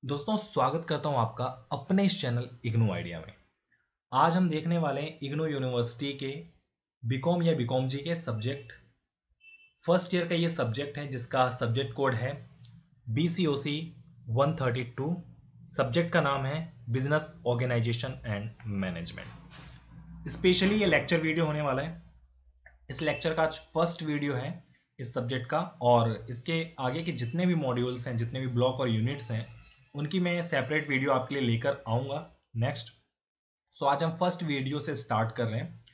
दोस्तों स्वागत करता हूं आपका अपने इस चैनल इग्नू आइडिया में। आज हम देखने वाले हैं इग्नू यूनिवर्सिटी के बीकॉम या बीकॉम जी के सब्जेक्ट फर्स्ट ईयर का ये सब्जेक्ट है जिसका सब्जेक्ट कोड है BCOC 132। सब्जेक्ट का नाम है business organisation and management. Specially ये लेक्चर वीडियो होने वाला है। इस लेक्चर का आज फर्स्ट वीडियो है इस सब्जेक्ट का, और इसके आगे के जितने भी मॉड्यूल्स हैं, जितने भी ब्लॉक और यूनिट्स हैं, उनकी मैं सेपरेट वीडियो आपके लिए लेकर आऊँगा नेक्स्ट। सो आज हम फर्स्ट वीडियो से स्टार्ट कर रहे हैं।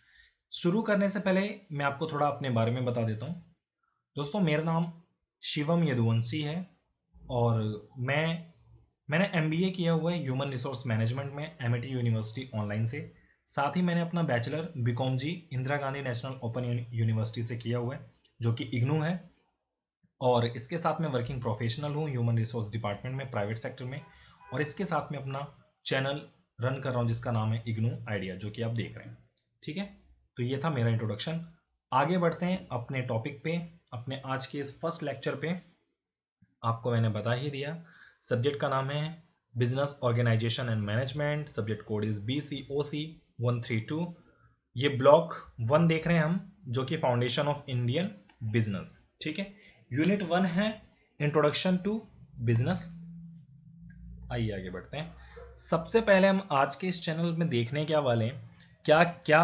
शुरू करने से पहले मैं आपको थोड़ा अपने बारे में बता देता हूँ। दोस्तों मेरा नाम शिवम यदुवंशी है और मैंने MBA किया हुआ है ह्यूमन रिसोर्स मैनेजमेंट में MIT यूनिवर्सिटी ऑनलाइन से। साथ ही मैंने अपना बैचलर बीकॉम जी Indira Gandhi national open university से किया हुआ है जो कि इग्नू है, और इसके साथ मैं वर्किंग प्रोफेशनल हूँ ह्यूमन रिसोर्स डिपार्टमेंट में प्राइवेट सेक्टर में, और इसके साथ में अपना चैनल रन कर रहा हूँ जिसका नाम है इग्नू आइडिया, जो कि आप देख रहे हैं। ठीक है, तो ये था मेरा इंट्रोडक्शन। आगे बढ़ते हैं अपने टॉपिक पे, अपने आज के इस फर्स्ट लेक्चर पे। आपको मैंने बता ही दिया, सब्जेक्ट का नाम है business organisation and management. Subject code is BCOC 132। ये ब्लॉक 1 देख रहे हैं हम, जो कि फाउंडेशन ऑफ इंडियन बिजनेस। ठीक है, यूनिट 1 है इंट्रोडक्शन टू बिजनेस। आइए आगे बढ़ते हैं। सबसे पहले हम आज के इस चैनल में देखने क्या वाले हैं, क्या क्या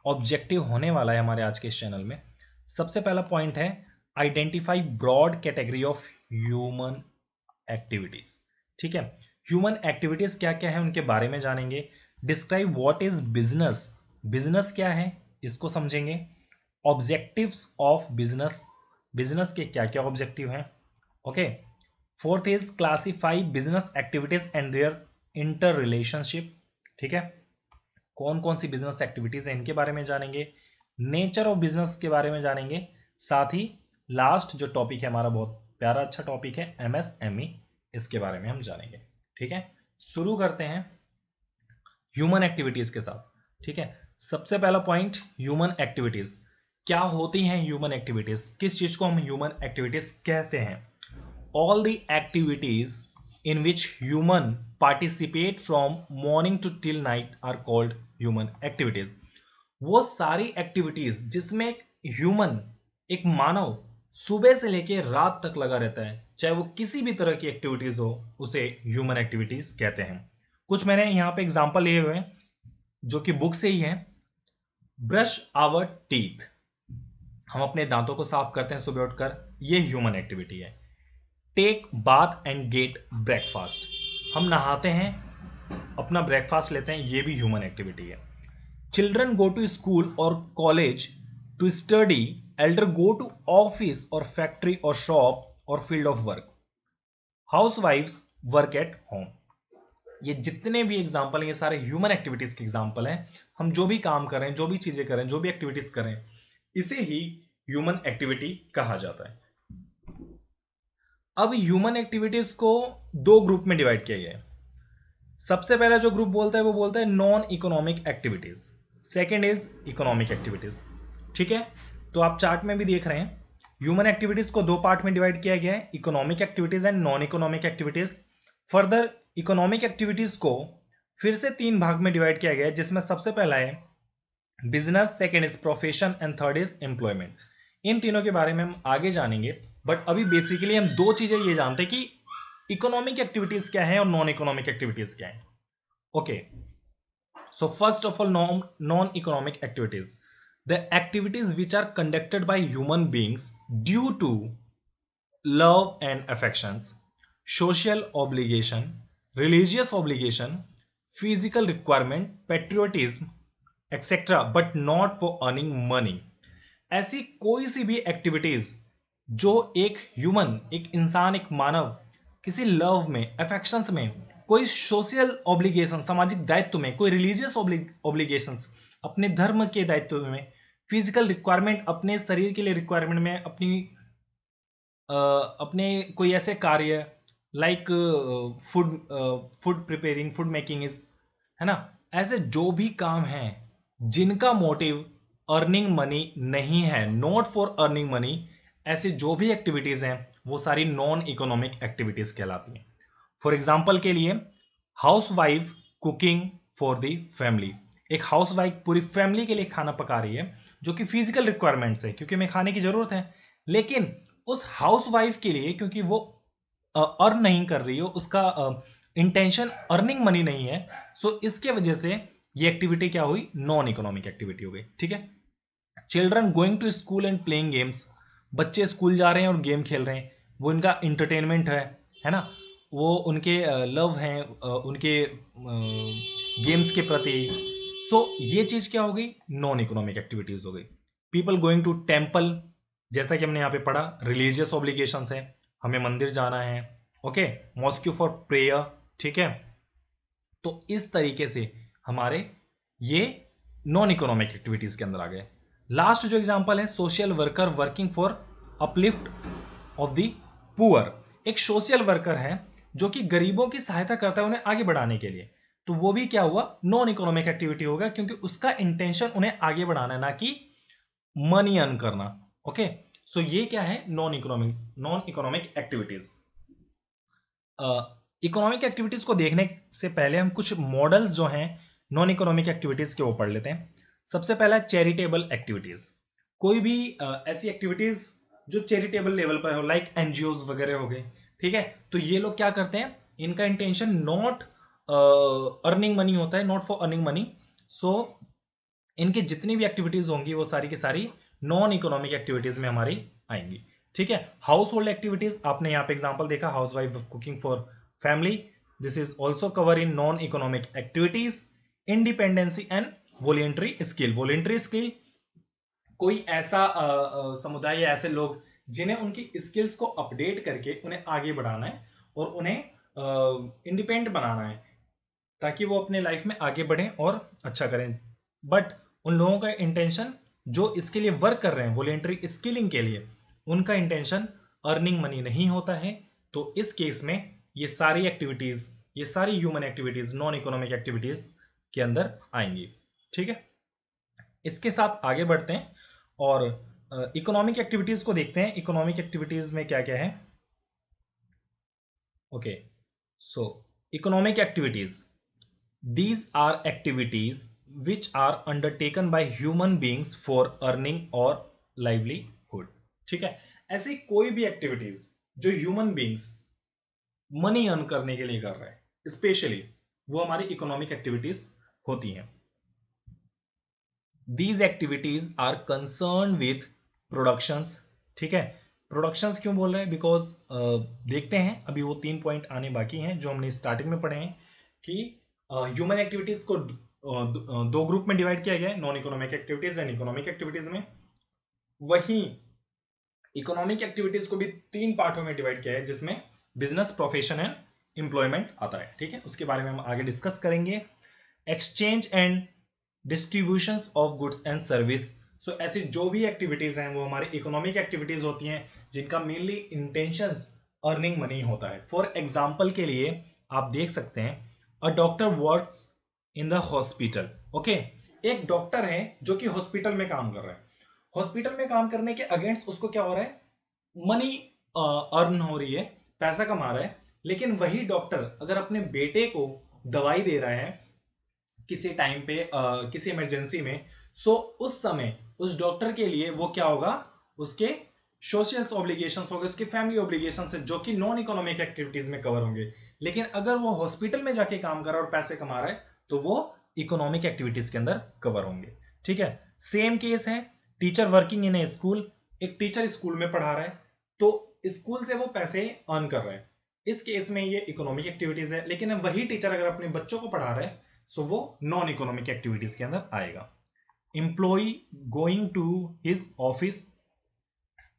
ऑब्जेक्टिव होने वाला है हमारे आज के इस चैनल में। सबसे पहला पॉइंट है identify broad category of human activities. ठीक है, ह्यूमन एक्टिविटीज क्या क्या है उनके बारे में जानेंगे। Describe what is business, business क्या है इसको समझेंगे। ऑब्जेक्टिव्स ऑफ बिजनेस, बिजनेस के क्या क्या ऑब्जेक्टिव हैं। Okay, fourth is classify business activities and their inter relationship. ठीक है, कौन कौन सी बिजनेस एक्टिविटीज हैं इनके बारे में जानेंगे। नेचर ऑफ बिजनेस के बारे में जानेंगे। साथ ही लास्ट जो टॉपिक है हमारा, बहुत प्यारा अच्छा टॉपिक है MSME, इसके बारे में हम जानेंगे। ठीक है, शुरू करते हैं ह्यूमन एक्टिविटीज के साथ। ठीक है, सबसे पहला पॉइंट ह्यूमन एक्टिविटीज। क्या होती हैं ह्यूमन एक्टिविटीज, किस चीज को हम ह्यूमन एक्टिविटीज कहते हैं। All the activities in which human participate from morning to till night are called human activities। वो सारी एक्टिविटीज जिसमें एक ह्यूमन, एक मानव सुबह से लेके रात तक लगा रहता है, चाहे वो किसी भी तरह की एक्टिविटीज हो, उसे ह्यूमन एक्टिविटीज कहते हैं। कुछ मैंने यहाँ पे एग्जांपल लिए हुए हैं जो कि बुक से ही है। ब्रश आवर टीथ, हम अपने दांतों को साफ करते हैं सुबह उठकर, ये ह्यूमन एक्टिविटी है। Take bath and get breakfast, हम नहाते हैं, अपना ब्रेकफास्ट लेते हैं, ये भी ह्यूमन एक्टिविटी है। चिल्ड्रन गो टू स्कूल और college to study, elder go to office और फैक्ट्री और शॉप और फील्ड ऑफ वर्क, हाउस वाइफ्स वर्क एट होम। ये जितने भी एग्जाम्पल हैं ये सारे ह्यूमन एक्टिविटीज के एग्जाम्पल हैं। हम जो भी काम करें, जो भी चीजें करें, जो भी एक्टिविटीज करें, इसे ही ह्यूमन एक्टिविटी कहा जाता है। अब ह्यूमन एक्टिविटीज को दो ग्रुप में डिवाइड किया गया है। सबसे पहला जो ग्रुप बोलता है वो बोलता है non economic activities, second is economic activities. ठीक है, तो आप चार्ट में भी देख रहे हैं ह्यूमन एक्टिविटीज को दो पार्ट में डिवाइड किया गया है, economic activities and non economic activities. Further economic activities को फिर से 3 भाग में डिवाइड किया गया है, जिसमें सबसे पहला है business, second is profession and third is employment. इन तीनों के बारे में हम आगे जानेंगे, बट अभी बेसिकली हम दो चीजें ये जानते हैं कि इकोनॉमिक एक्टिविटीज क्या है और नॉन इकोनॉमिक एक्टिविटीज क्या है। Okay, so first of all non economic activities, the activities which are conducted by human beings due to love and affections, social obligation, religious obligation, physical requirement, patriotism, etc. but not for earning money। ऐसी कोई सी भी activities जो एक human, एक इंसान, एक मानव किसी love में, अफेक्शंस में, कोई सोशल ऑब्लिगेशन, सामाजिक दायित्व में, कोई रिलीजियस ऑब्लिगेशंस, अपने धर्म के दायित्व में, फिजिकल रिक्वायरमेंट, अपने शरीर के लिए रिक्वायरमेंट में, अपने कोई ऐसे कार्य like food food preparing, food making is, है ना, ऐसे जो भी काम हैं जिनका मोटिव अर्निंग मनी नहीं है, नॉट फॉर अर्निंग मनी, ऐसे जो भी एक्टिविटीज हैं वो सारी नॉन इकोनॉमिक एक्टिविटीज कहलाती हैं। फॉर एग्जाम्पल के लिए house wife cooking for the family, एक हाउस वाइफ पूरी फैमिली के लिए खाना पका रही है जो कि फिजिकल रिक्वायरमेंट्स है, क्योंकि हमें खाने की जरूरत है, लेकिन उस हाउस वाइफ के लिए क्योंकि वो अर्न नहीं कर रही हो, उसका इंटेंशन अर्निंग मनी नहीं है, सो इसके वजह से ये एक्टिविटी क्या हुई, नॉन इकोनॉमिक एक्टिविटी हो गई। ठीक है। Children going to school and playing games, बच्चे स्कूल जा रहे हैं और गेम खेल रहे हैं, वो इनका इंटरटेनमेंट है ना, वो उनके लव हैं उनके गेम्स के प्रति। सो ये चीज क्या हो गई, नॉन इकोनॉमिक एक्टिविटीज हो गई। पीपल गोइंग टू टेम्पल, जैसा कि हमने यहाँ पे पढ़ा, रिलीजियस ऑब्लिगेशंस है, हमें मंदिर जाना है। Okay, mosque for prayer. ठीक है, तो इस तरीके से हमारे ये नॉन इकोनॉमिक एक्टिविटीज के अंदर आ गए। लास्ट जो एग्जांपल है, social worker working for uplift of the poor, एक सोशल वर्कर है जो कि गरीबों की सहायता करता है उन्हें आगे बढ़ाने के लिए, तो वो भी क्या हुआ, नॉन इकोनॉमिक एक्टिविटी होगा, क्योंकि उसका इंटेंशन उन्हें आगे बढ़ाना है, ना कि मनी अर्न करना। ओके, सो ये क्या है, non economic activities. Economic activities को देखने से पहले हम कुछ मॉडल्स जो हैं नॉन इकोनॉमिक एक्टिविटीज के वो पढ़ लेते हैं। सबसे पहला चैरिटेबल एक्टिविटीज, कोई भी ऐसी एक्टिविटीज जो चैरिटेबल लेवल पर हो, लाइक एनजीओज वगैरह हो गए। ठीक है, तो ये लोग क्या करते हैं, इनका इंटेंशन नॉट अर्निंग मनी होता है, नॉट फॉर अर्निंग मनी। सो इनकी जितनी भी एक्टिविटीज होंगी वो सारी की सारी नॉन इकोनॉमिक एक्टिविटीज में हमारी आएंगी। ठीक है, हाउस होल्ड एक्टिविटीज, आपने यहाँ पे एग्जांपल देखा, house wife cooking for family, this is also cover in non economic activities. Independency and voluntary skill, voluntary skill कोई ऐसा समुदाय या ऐसे लोग जिन्हें उनकी स्किल्स को अपडेट करके उन्हें आगे बढ़ाना है और उन्हें इंडिपेंडेंट बनाना है, ताकि वो अपने लाइफ में आगे बढ़ें और अच्छा करें। बट उन लोगों का इंटेंशन, जो इसके लिए वर्क कर रहे हैं वॉलेंटरी स्किलिंग के लिए, उनका इंटेंशन अर्निंग मनी नहीं होता है। तो इस केस में ये सारी एक्टिविटीज, ये सारी human activities non economic activities के अंदर आएंगी। ठीक है, इसके साथ आगे बढ़ते हैं और इकोनॉमिक एक्टिविटीज को देखते हैं। इकोनॉमिक एक्टिविटीज में क्या क्या है। Okay, so economic activities, these are activities which are undertaken by human beings for earning or livelihood। ठीक है, ऐसी कोई भी एक्टिविटीज जो ह्यूमन बींग्स मनी अर्न करने के लिए कर रहे हैं स्पेशली, वो हमारी इकोनॉमिक एक्टिविटीज होती हैं। These activities are concern with productions. ठीक है, प्रोडक्शंस क्यों बोल रहे हैं, बिकॉज देखते हैं, अभी वो 3 पॉइंट आने बाकी हैं जो हमने स्टार्टिंग में पढ़े हैं कि ह्यूमन एक्टिविटीज को दो ग्रुप में डिवाइड किया गया है, non economic activities and economic activities में। वहीं इकोनॉमिक एक्टिविटीज को भी 3 पार्टों में डिवाइड किया है, जिसमें बिजनेस, प्रोफेशन एंड एम्प्लॉयमेंट आता है। ठीक है, उसके बारे में हम आगे डिस्कस करेंगे। Exchange and distribution of goods and service, so ऐसी जो भी एक्टिविटीज हैं वो हमारी इकोनॉमिक एक्टिविटीज होती हैं, जिनका मेनली इंटेंशन अर्निंग मनी होता है। फॉर एग्जाम्पल के लिए आप देख सकते हैं, a doctor works in the hospital. Okay, एक डॉक्टर है जो कि हॉस्पिटल में काम कर रहा है, हॉस्पिटल में काम करने के अगेंस्ट उसको क्या हो रहा है, मनी अर्न हो रही है, पैसा कमा रहा है। लेकिन वही डॉक्टर अगर अपने बेटे को दवाई दे रहा है किसी टाइम पे किसी इमरजेंसी में, सो उस समय उस डॉक्टर के लिए वो क्या होगा, उसके सोशल ऑब्लिगेशंस होंगे, उसके फैमिली ऑब्लिगेशंस है, जो कि नॉन इकोनॉमिक एक्टिविटीज में कवर होंगे। लेकिन अगर वो हॉस्पिटल में जाके काम कर रहा है और पैसे कमा रहा है, तो वो इकोनॉमिक एक्टिविटीज के अंदर कवर होंगे। ठीक है, सेम केस है teacher working in A school, एक टीचर स्कूल में पढ़ा रहा है, तो स्कूल से वो पैसे अर्न कर रहा है, इस केस में ये इकोनॉमिक एक्टिविटीज है। लेकिन वही टीचर अगर अपने बच्चों को पढ़ा रहा है, सो वो नॉन इकोनॉमिक एक्टिविटीज के अंदर आएगा। Employee going to his office,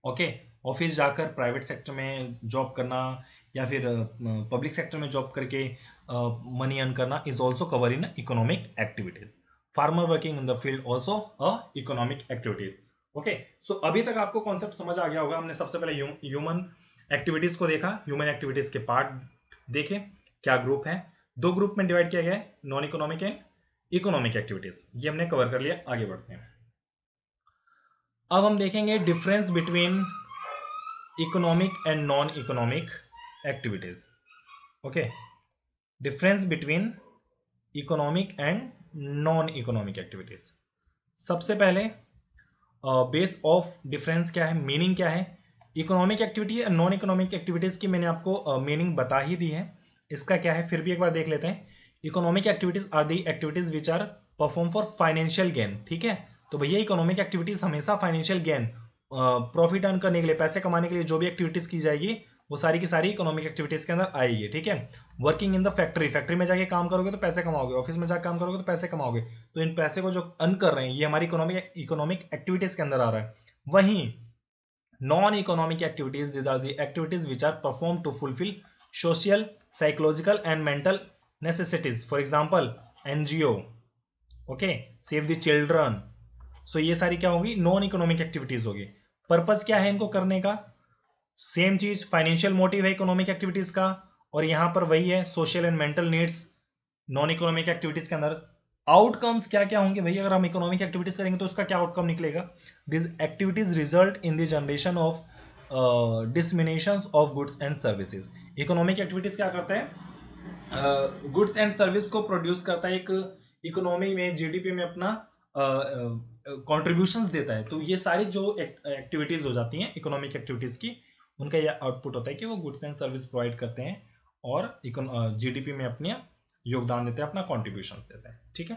okay, office जाकर प्राइवेट सेक्टर में जॉब करना या फिर पब्लिक सेक्टर में जॉब करके मनी अर्न करना is also cover in economic activities. Farmer working in the field also a economic activities. Okay, so अभी तक आपको कॉन्सेप्ट समझ आ गया होगा। हमने सबसे पहले ह्यूमन एक्टिविटीज को देखा, ह्यूमन एक्टिविटीज के पार्ट देखे, क्या ग्रुप है, 2 ग्रुप में डिवाइड किया गया है, non economic and economic activities, ये हमने कवर कर लिया। आगे बढ़ते हैं, अब हम देखेंगे difference between economic and non economic activities. Okay, difference between economic and non economic activities. सबसे पहले बेस ऑफ डिफरेंस क्या है, मीनिंग क्या है। इकोनॉमिक एक्टिविटी और नॉन इकोनॉमिक एक्टिविटीज की मैंने आपको मीनिंग बता ही दी है, इसका क्या है फिर भी एक बार देख लेते हैं। Economic activities are the activities which are perform for financial gain, ठीक है। तो भैया इकोनॉमिक एक्टिविटीज हमेशा फाइनेंशियल गेन, प्रॉफिट अर्न करने के लिए, पैसे कमाने के लिए जो भी एक्टिविटीज की जाएगी वो सारी की सारी इकोनॉमिक एक्टिविटीज के अंदर आएगी, ठीक है। Working in the factory, factory में जाके काम करोगे तो पैसे कमाओगे, ऑफिस में जाकर काम करोगे तो पैसे कमाओगे, तो इन पैसे को जो अर्न कर रहे हैं ये हमारी इकोनॉमिक एक्टिविटीज के अंदर आ रहा है। वहीं non economic activities, these are the activities which are perform to fulfil social, psychological and mental necessities, for example NGO, okay, save the children. So ये सारी क्या होगी, नॉन इकोनॉमिक एक्टिविटीज होगी। पर्पस क्या है इनको करने का, सेम चीज, फाइनेंशियल मोटिव है इकोनॉमिक एक्टिविटीज का, और यहां पर वही है social and mental needs non economic activities के अंदर। आउटकम्स क्या क्या होंगे भैया, अगर हम इकोनॉमिक एक्टिविटीज करेंगे तो उसका क्या आउटकम निकलेगा, this activities result in the generation of dissemination of goods and services. Economic activities क्या करता है, गुड्स एंड सर्विस को प्रोड्यूस करता है, एक इकोनॉमी में, जीडीपी में अपना कॉन्ट्रीब्यूशंस देता है। तो ये सारी जो एक्टिविटीज हो जाती हैं इकोनॉमिक एक्टिविटीज की, उनका यह आउटपुट होता है कि वो गुड्स एंड सर्विस प्रोवाइड करते हैं और जीडीपी में अपने योगदान देते हैं, अपना कॉन्ट्रीब्यूशंस देते हैं, ठीक है।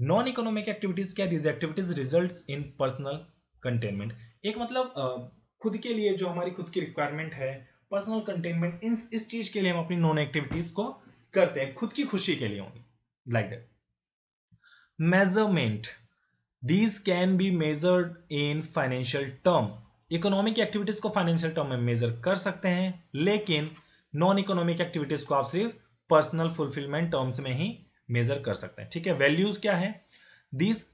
नॉन इकोनॉमिक एक्टिविटीज क्या, these activities results in personal containment, एक मतलब खुद के लिए जो हमारी खुद की रिक्वायरमेंट है, पर्सनल कंटेनमेंट, इस चीज के लिए हम अपनी नॉन एक्टिविटीज को करते हैं, खुद की खुशी के लिए होंगी, like that. Measurement, these can be measured in financial term. Economic activities को फाइनेंशियल टर्म में मेजर कर सकते हैं, लेकिन नॉन इकोनॉमिक एक्टिविटीज को आप सिर्फ पर्सनल फुलफिलमेंट टर्म्स में ही मेजर कर सकते हैं, ठीक है। वैल्यूज क्या है, these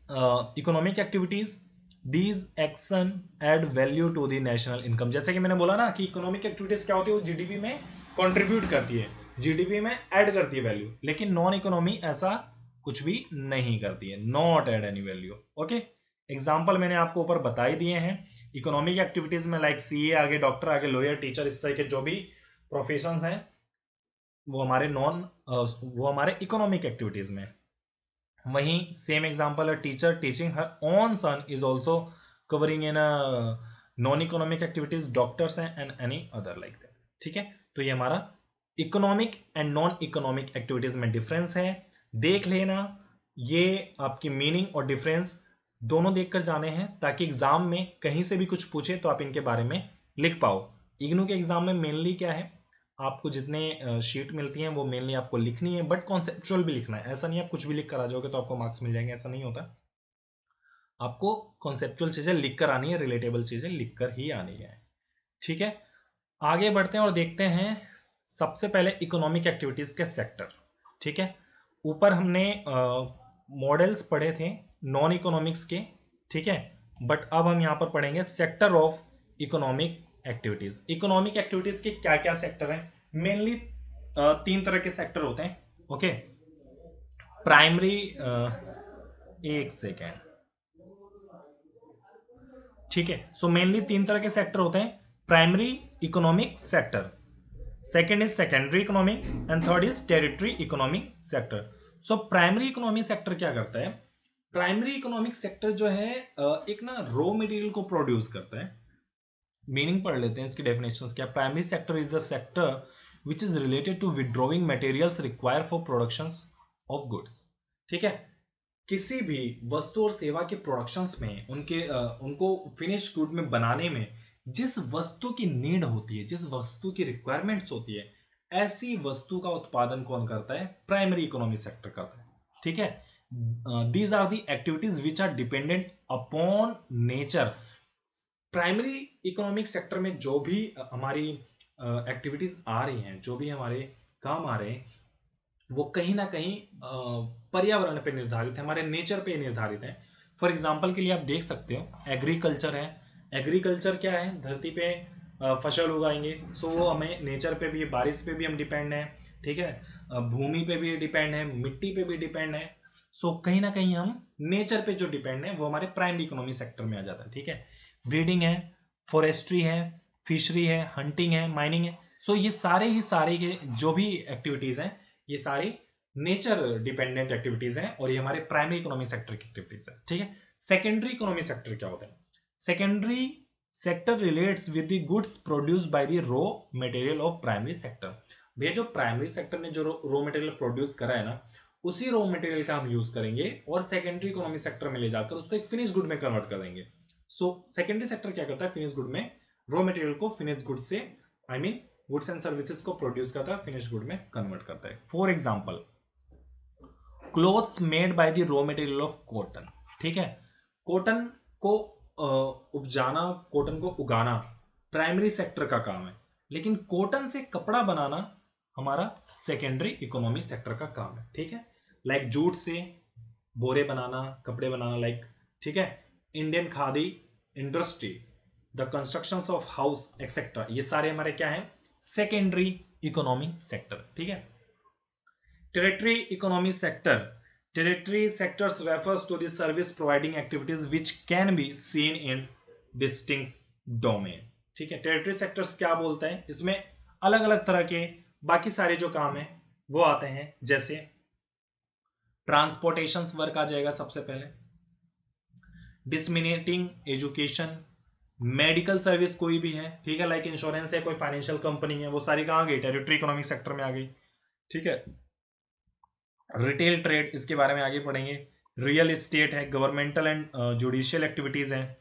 economic activities, these action add value to the national income. जैसे कि मैंने बोला ना कि इकोनॉमिक एक्टिविटीज क्या होती है, वो जीडीपी में कंट्रीब्यूट करती है, जीडीपी में ऐड करती है वैल्यू, लेकिन नॉन इकोनॉमी ऐसा कुछ भी नहीं करती है, not add any value, okay. Example मैंने आपको ऊपर बता ही दिए हैं इकोनॉमिक एक्टिविटीज में, लाइक सीए आगे, डॉक्टर आगे, लॉयर, टीचर, इस तरह के जो भी प्रोफेशंस हैं वो हमारे इकोनॉमिक एक्टिविटीज में। वहीं सेम एग्जांपल है, teacher teaching her own son is also covering in non economic activities, doctors हैं and any other like that, ठीक है। तो ये हमारा economic and non economic activities में डिफरेंस है, देख लेना। ये आपकी मीनिंग और डिफरेंस दोनों देखकर जाने हैं, ताकि एग्जाम में कहीं से भी कुछ पूछे तो आप इनके बारे में लिख पाओ। इग्नू के एग्जाम में मेनली क्या है, आपको जितने शीट मिलती हैं वो मेनली आपको लिखनी है, बट कॉन्सेप्चुअल भी लिखना है, ऐसा नहीं आप कुछ भी लिख कर आ जाओगे तो आपको मार्क्स मिल जाएंगे, ऐसा नहीं होता। आपको कॉन्सेप्चुअल चीजें लिख कर आनी है, रिलेटेबल चीजें लिख कर ही आनी है, ठीक है। आगे बढ़ते हैं और देखते हैं सबसे पहले इकोनॉमिक एक्टिविटीज के सेक्टर, ठीक है। ऊपर हमने मॉडल्स पढ़े थे नॉन इकोनॉमिक्स के, ठीक है, बट अब हम यहां पर पढ़ेंगे sector of economic activities. Economic activities के क्या क्या सेक्टर हैं, मेनली 3 तरह के सेक्टर होते हैं, ओके। प्राइमरी, एक सेकेंड, ठीक है। सो मेनली 3 तरह के सेक्टर होते हैं, primary economic sector, second is secondary economic, and third is territory economic sector. So primary economic sector क्या करता है, प्राइमरी इकोनॉमिक सेक्टर जो है एक ना रॉ मटेरियल को प्रोड्यूस करता है। मीनिंग पढ़ लेते हैं इसकी डेफिनेशंस क्या। Primary sector is the sector which is related to withdrawing materials require for production of goods, ठीक है। किसी भी वस्तु और सेवा के प्रोडक्शंस में उनको फिनिश गुड में बनाने में जिस वस्तु की नीड होती है, जिस वस्तु की रिक्वायरमेंट्स होती है, ऐसी वस्तु का उत्पादन कौन करता है, प्राइमरी इकोनॉमी सेक्टर करता है, ठीक है। These are the activities which are dependent upon nature. Primary economic sector में जो भी हमारी एक्टिविटीज आ रही हैं, जो भी हमारे काम आ रहे हैं, वो कहीं ना कहीं पर्यावरण पे निर्धारित है, हमारे नेचर पे निर्धारित है। फॉर एग्जाम्पल के लिए आप देख सकते हो एग्रीकल्चर है, एग्रीकल्चर क्या है, धरती पे फसल उगाएंगे, सो वो हमें नेचर पे भी, बारिश पे भी हम डिपेंड है, ठीक है, भूमि पे भी डिपेंड है, मिट्टी पे भी डिपेंड है। सो कहीं ना कहीं हम नेचर पे जो डिपेंड है वो हमारे प्राइमरी इकोनॉमी सेक्टर में आ जाता है, ठीक है। ब्रीडिंग है, फॉरेस्ट्री है, फिशरी है, हंटिंग है, माइनिंग है। सो ये सारे ही सारे के जो भी एक्टिविटीज हैं ये सारी नेचर डिपेंडेंट एक्टिविटीज हैं और ये हमारे प्राइमरी इकोनॉमी सेक्टर की एक्टिविटीज है। ठीक है, सेकेंडरी इकोनॉमी सेक्टर क्या होता है? Secondary sector relates with the goods produced by the raw material of primary sector. भैया जो प्राइमरी सेक्टर ने जो रॉ मटेरियल प्रोड्यूस करा है ना, उसी रॉ मटेरियल का हम यूज करेंगे और सेकेंडरी इकोनॉमी सेक्टर में ले जाकर उसको एक फिनिश गुड में कन्वर्ट कर देंगे। सो सेकेंडरी सेक्टर क्या करता है? फिनिश गुड में रॉ मटेरियल को फिनिश गुड से I mean goods and services को प्रोड्यूस करता है, फिनिश गुड में कन्वर्ट करता है। For example clothes made by the raw material of cotton. ठीक है, कॉटन को उपजाना, कॉटन को उगाना प्राइमरी सेक्टर का काम है, लेकिन कॉटन से कपड़ा बनाना हमारा सेकेंडरी इकोनॉमी सेक्टर का काम है। ठीक है, लाइक जूट से बोरे बनाना, कपड़े बनाना, लाइक ठीक है, Indian khadi industry, the construction of house etcetera, ये सारे हमारे क्या है? Secondary economy sector. ठीक है, territory economy sector, territory sectors refers to the service providing activities which can be seen in distinct domain. ठीक है, टेरिटरी सेक्टर्स क्या बोलते हैं? इसमें अलग अलग तरह के बाकी सारे जो काम है वो आते हैं, जैसे ट्रांसपोर्टेशन वर्क आ जाएगा सबसे पहले, डिसमिनेटिंग एजुकेशन, मेडिकल सर्विस कोई भी है, ठीक है, लाइक इंश्योरेंस है, कोई फाइनेंशियल कंपनी है, वो सारी कहाँ गई? टेरिटरी इकोनॉमिक सेक्टर में आ गई। ठीक है, रिटेल ट्रेड, इसके बारे में आगे पढ़ेंगे। रियल एस्टेट है, गवर्नमेंटल एंड जुडिशियल एक्टिविटीज है,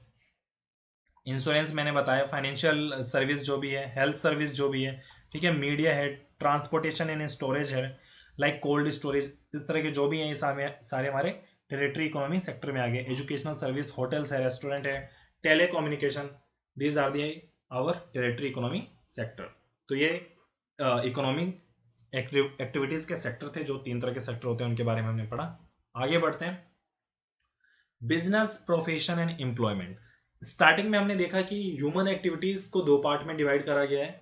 इंश्योरेंस मैंने बताया, फाइनेंशियल सर्विस जो भी है, हेल्थ सर्विस जो भी है, ठीक है, मीडिया है, ट्रांसपोर्टेशन एंड स्टोरेज है, लाइक कोल्ड स्टोरेज, इस तरह के जो भी हैं ये सारे हमारे टेरिटरी इकोनॉमी सेक्टर में आ गए। एजुकेशनल सर्विस, होटल्स है, रेस्टोरेंट है, telecommunication, these are the our territory economy sector. तो ये इकोनॉमिक एक्टिविटीज के सेक्टर थे, जो 3 तरह के सेक्टर होते हैं उनके बारे में हमने पढ़ा। आगे बढ़ते हैं, business, profession and employment. Starting में हमने देखा कि ह्यूमन एक्टिविटीज को 2 पार्ट में डिवाइड करा गया है,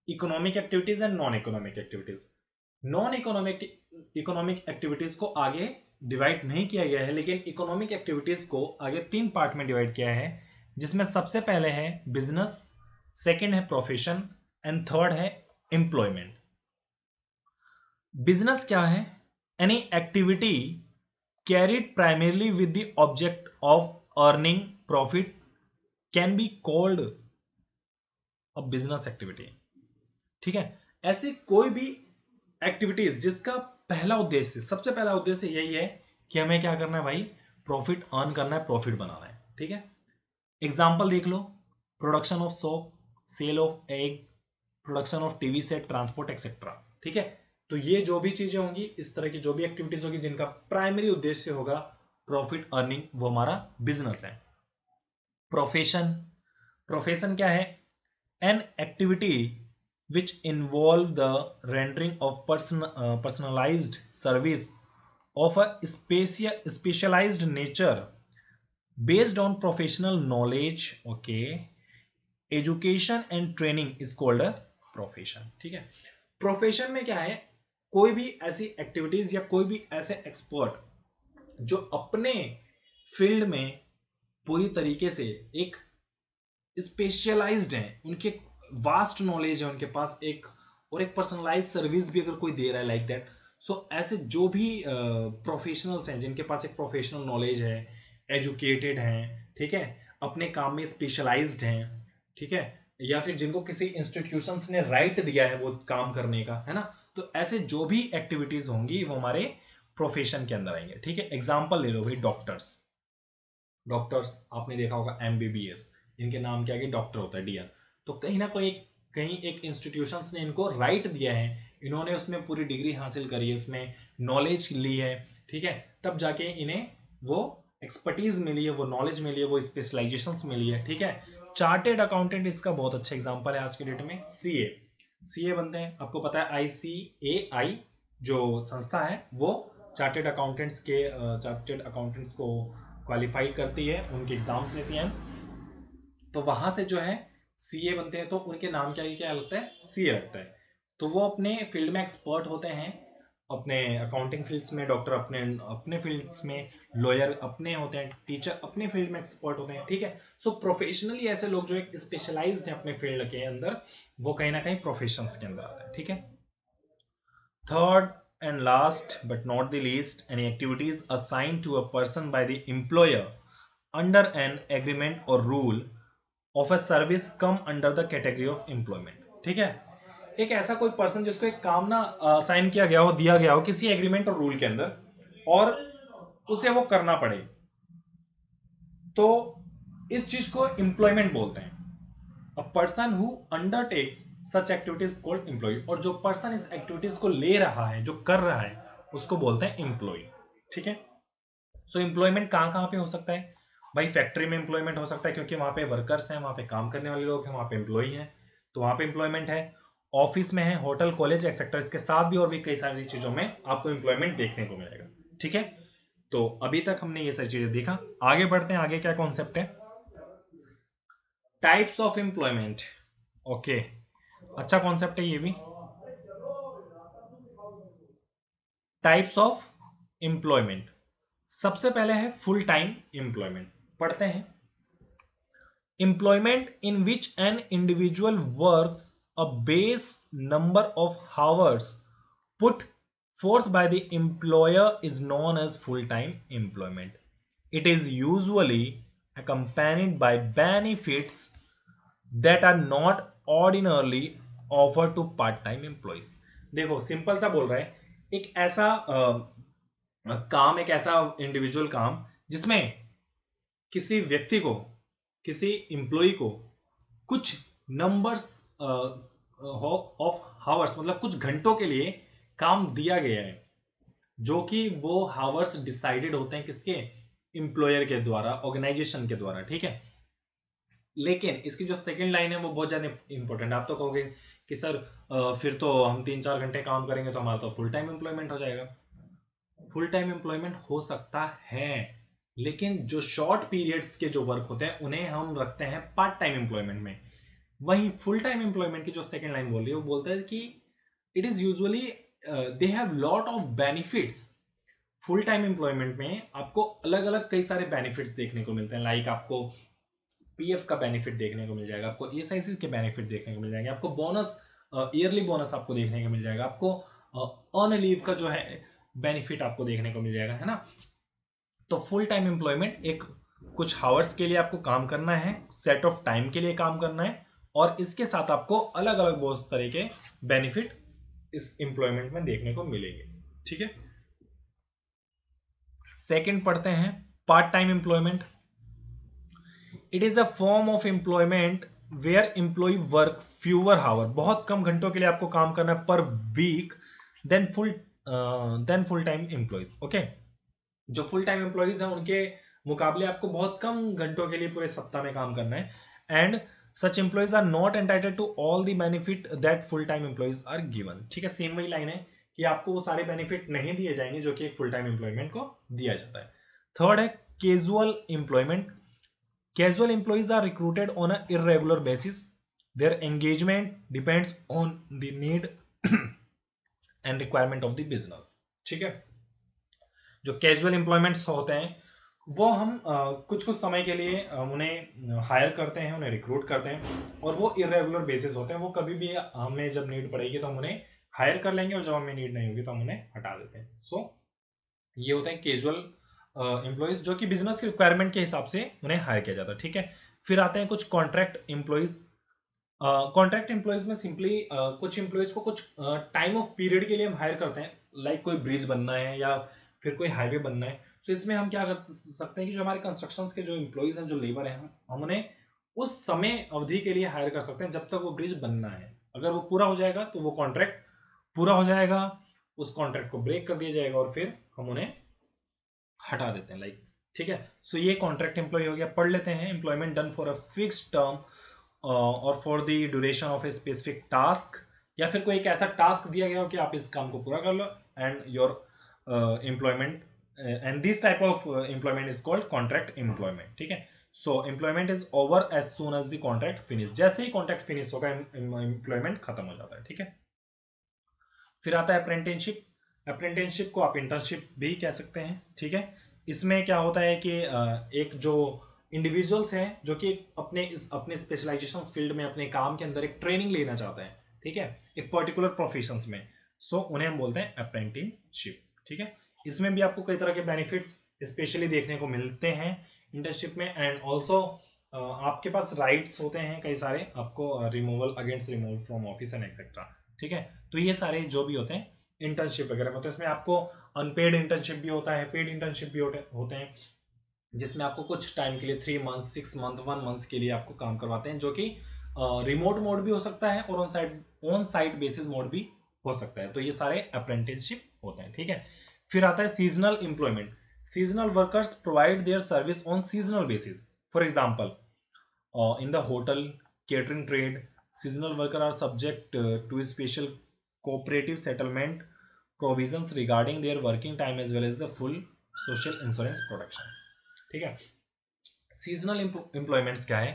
economic activities and non economic activities. Non economic activities को आगे डिवाइड नहीं किया गया है, लेकिन इकोनॉमिक एक्टिविटीज को आगे 3 पार्ट में डिवाइड किया है, जिसमें सबसे पहले है बिजनेस, सेकंड है प्रोफेशन एंड थर्ड है एम्प्लॉयमेंट। बिजनेस क्या है? Any activity carried primarily with the object of earning profit can be called a business activity. ठीक है, ऐसी कोई भी एक्टिविटीज जिसका पहला उद्देश्य, सबसे पहला उद्देश्य यही है कि हमें क्या करना है भाई? प्रॉफिट अर्न करना है, प्रॉफिट बनाना है। ठीक है, एग्जाम्पल देख लो, production of soap, sale of egg, production of TV set, transport etcetera. ठीक है, तो ये जो भी चीजें होंगी, इस तरह की जो भी एक्टिविटीज होगी जिनका प्राइमरी उद्देश्य होगा प्रॉफिट अर्निंग, वो हमारा बिजनेस है। प्रोफेशन, प्रोफेशन क्या है? An activity which involve the rendering of personalized service of a specialized nature based on professional knowledge, okay, education and training is called a profession। ठीक है, profession में क्या है? कोई भी ऐसी एक्टिविटीज या कोई भी ऐसे एक्सपर्ट जो अपने फील्ड में पूरी तरीके से एक स्पेशलाइज्ड हैं, उनके वास्ट नॉलेज है उनके पास, एक और एक पर्सनलाइज सर्विस भी अगर कोई दे रहा है लाइक दैट। सो ऐसे जो भी प्रोफेशनल्स हैं जिनके पास एक प्रोफेशनल नॉलेज है, एजुकेटेड हैं, ठीक है, अपने काम में स्पेशलाइज्ड हैं, ठीक है, या फिर जिनको किसी इंस्टीट्यूशंस ने राइट दिया है वो काम करने का, है ना, तो ऐसे जो भी एक्टिविटीज होंगी वो हमारे प्रोफेशन के अंदर आएंगे। ठीक है, एग्जाम्पल ले लो भाई, डॉक्टर्स, डॉक्टर्स आपने देखा होगा MBBS, इनके नाम के आगे डॉक्टर होता है, डियर। तो कहीं ना कहीं एक इंस्टीट्यूशंस ने इनको राइट दिया है, इन्होंने उसमें पूरी डिग्री हासिल करी है, उसमें नॉलेज ली है, ठीक है, तब जाके इन्हें वो एक्सपर्टीज मिली है, वो नॉलेज मिली है, वो स्पेशलाइजेशंस मिली है। ठीक है, चार्टेड अकाउंटेंट इसका बहुत अच्छा एग्जांपल है आज के डेट में। सीए बनते हैं, आपको पता है ICAI जो संस्था है वो चार्टेड अकाउंटेंट्स को क्वालिफाई करती है, उनके एग्जाम्स लेती हैं, तो वहां से जो है सीए बनते हैं, तो उनके नाम क्या लगता है? सीए लगता है। तो वो अपने फील्ड में एक्सपर्ट होते हैं, अपने अकाउंटिंग फील्ड्स में, डॉक्टर अपने अपने फील्ड्स में, लॉयर अपने होते हैं, टीचर अपने फील्ड में एक्सपर्ट होते हैं, ठीक है। सो प्रोफेशनली ऐसे लोग जो एक स्पेशलाइज्ड हैं अपने फील्ड के अंदर, वो कहीं ना कहीं प्रोफेशंस के अंदर आते हैं, ठीक है। Third and last but not the least, any activities assigned to a person by the employer under an agreement or rule of a service come under the category of employment, ठीक है। एक ऐसा कोई पर्सन जिसको एक काम ना assign किया गया हो, दिया गया हो किसी एग्रीमेंट और रूल के अंदर, और उसे वो करना पड़े, तो इस चीज को एम्प्लॉयमेंट बोलते हैं। A person who undertakes such activities called employ, और जो पर्सन इस एक्टिविटीज को ले रहा है, जो कर रहा है, उसको बोलते हैं एम्प्लॉय, ठीक है। सो एम्प्लॉयमेंट कहां कहां पे हो सकता है भाई? फैक्ट्री में एम्प्लॉयमेंट हो सकता है क्योंकि वहां पे वर्कर्स हैं, वहां पे काम करने वाले लोग हैं, वहां पे एम्प्लॉय हैं, तो वहां पे एम्प्लॉयमेंट है। ऑफिस में है, होटल, कॉलेज एक्सेट्रा, इसके साथ भी और भी कई सारी चीजों में आपको एम्प्लॉयमेंट देखने को मिलेगा, ठीक है। तो अभी तक हमने ये सारी चीजें देखा, आगे बढ़ते हैं। आगे क्या कॉन्सेप्ट है? Types of employment. ओके, अच्छा कॉन्सेप्ट है ये भी। टाइप्स ऑफ एम्प्लॉयमेंट, सबसे पहले है फुल टाइम एम्प्लॉयमेंट, पढ़ते हैं। Employment in which an individual works a base number of hours put forth by the employer is known as full-time employment. It is usually accompanied by benefits that are not ordinarily offered to part-time employees. देखो simple सा बोल रहा है, एक ऐसा काम, एक ऐसा इंडिविजुअल काम जिसमें किसी व्यक्ति को, किसी एम्प्लॉय को कुछ नंबर्स ऑफ हावर्स, मतलब कुछ घंटों के लिए काम दिया गया है, जो कि वो हावर्स डिसाइडेड होते हैं किसके? एम्प्लॉयर के द्वारा, ऑर्गेनाइजेशन के द्वारा, ठीक है। लेकिन इसकी जो सेकंड लाइन है वो बहुत ज्यादा इंपॉर्टेंट है। आप तो कहोगे कि सर फिर तो हम 3-4 घंटे काम करेंगे तो हमारा तो फुल टाइम एम्प्लॉयमेंट हो जाएगा। फुल टाइम एम्प्लॉयमेंट हो सकता है, लेकिन जो शॉर्ट पीरियड्स के जो वर्क होते हैं उन्हें हम रखते हैं पार्ट टाइम एम्प्लॉयमेंट में। वहीं फुल टाइम एम्प्लॉयमेंट की जो सेकंड लाइन बोल रही है वो बोलता है कि it is usually they have lot of benefits. Full time employment में आपको अलग अलग कई सारे बेनिफिट्स देखने को मिलते हैं, लाइक आपको पीएफ का बेनिफिट देखने को मिल जाएगा, आपको एसआईसी के बेनिफिट देखने को मिल जाएंगे, आपको बोनस, ईयरली बोनस आपको देखने को मिल जाएगा, आपको अर्न लीव का जो है बेनिफिट आपको देखने को मिल जाएगा, है ना। तो फुल टाइम एम्प्लॉयमेंट एक कुछ हावर्स के लिए आपको काम करना है, सेट ऑफ टाइम के लिए काम करना है, और इसके साथ आपको अलग अलग बहुत तरह के बेनिफिट इस एम्प्लॉयमेंट में देखने को मिलेंगे, ठीक है। सेकंड पढ़ते हैं, part time employment. It is a form of employment where employ work fewer hour, बहुत कम घंटों के लिए आपको काम करना है per week then full time employees. Okay, जो फुल टाइम एम्प्लॉयज हैं उनके मुकाबले आपको बहुत कम घंटों के लिए पूरे सप्ताह में काम करना है, and such employees are not entitled to all the benefit that full time employees are given, ठीक है। सेम वही लाइन है कि आपको वो सारे बेनिफिट नहीं दिए जाएंगे जो कि एक फुल टाइम एम्प्लॉयमेंट को दिया जाता है। थर्ड है casual employment. Casual employees are recruited on an irregular basis. Their engagement depends on the need and requirement of the business. ठीक है, जो कैजुअल एम्प्लॉयमेंट्स होते हैं वो हम कुछ कुछ समय के लिए उन्हें हायर करते हैं, उन्हें रिक्रूट करते हैं, और वो इरेगुलर बेसिस होते हैं। वो कभी भी हमें जब नीड पड़ेगी तो हम उन्हें हायर कर लेंगे, और जब हमें नीड नहीं होगी तो हम उन्हें हटा देते हैं। सो ये होते हैं कैजुअल एम्प्लॉयज, जो कि बिजनेस की रिक्वायरमेंट के हिसाब से उन्हें हायर किया जाता है, ठीक है। फिर आते हैं कुछ कॉन्ट्रैक्ट एम्प्लॉयज। कॉन्ट्रैक्ट एम्प्लॉयज में सिंपली कुछ एम्प्लॉयज को कुछ टाइम ऑफ पीरियड के लिए हम हायर करते हैं, लाइक कोई ब्रिज बनना है या फिर कोई हाईवे बनना है। तो इसमें हम क्या कर सकते हैं कि जो हमारे कंस्ट्रक्शन के जो एम्प्लॉयज हैं, जो लेबर हैं, हम उन्हें उस समय अवधि के लिए हायर कर सकते हैं जब तक वो ब्रिज बनना है। अगर वो पूरा हो जाएगा तो वो कॉन्ट्रैक्ट पूरा हो जाएगा, उस कॉन्ट्रैक्ट को ब्रेक कर दिया जाएगा और फिर हम उन्हें हटा देते हैं, लाइक, ठीक है। सो ये कॉन्ट्रैक्ट एम्प्लॉय हो गया। पढ़ लेते हैं, employment done for a fixed term or for the duration of a specific task, या फिर कोई एक ऐसा टास्क दिया गया हो कि आप इस काम को पूरा कर लो, end your employment and this type of employment is called contract employment, ठीक है। So employment is over as soon as the contract finish, जैसे ही कॉन्ट्रैक्ट फिनिश होगा एम्प्लॉयमेंट खत्म हो जाता है, ठीक है। फिर आता है अप्रेंटिसशिप। अप्रेंटिसशिप को आप इंटर्नशिप भी कह सकते हैं, ठीक है। इसमें क्या होता है कि एक जो इंडिविजुअल्स हैं जो कि अपने स्पेशलाइजेशन फील्ड में अपने काम के अंदर एक ट्रेनिंग लेना चाहते हैं, ठीक है, एक पर्टिकुलर प्रोफेशंस में, सो उन्हें हम बोलते हैं अप्रेंटिसशिप, ठीक है। इसमें भी आपको कई तरह के बेनिफिट्स स्पेशली देखने को मिलते हैं इंटर्नशिप में, एंड ऑल्सो आपके पास राइट्स होते हैं कई सारे, आपको removal against removal from office and etcetera, ठीक है। तो ये सारे जो भी होते हैं इंटर्नशिप वगैरह में, तो इसमें आपको अनपेड इंटर्नशिप भी होता है, पेड इंटर्नशिप भी होते हैं, जिसमें आपको कुछ टाइम के लिए 3 मंथ 6 मंथ 1 मंथ के लिए आपको काम करवाते हैं, जो कि रिमोट मोड भी हो सकता है और ऑन साइट बेसिस मोड भी हो सकता है। तो ये सारे अप्रेंटिसशिप होते हैं, ठीक है। फिर आता है seasonal employment. Seasonal workers provide their service on seasonal basis. For example, in the hotel catering trade, seasonal workers are subject to special cooperative settlement provisions regarding their working time as well as the full social insurance protections, ठीक है। Seasonal employments क्या है?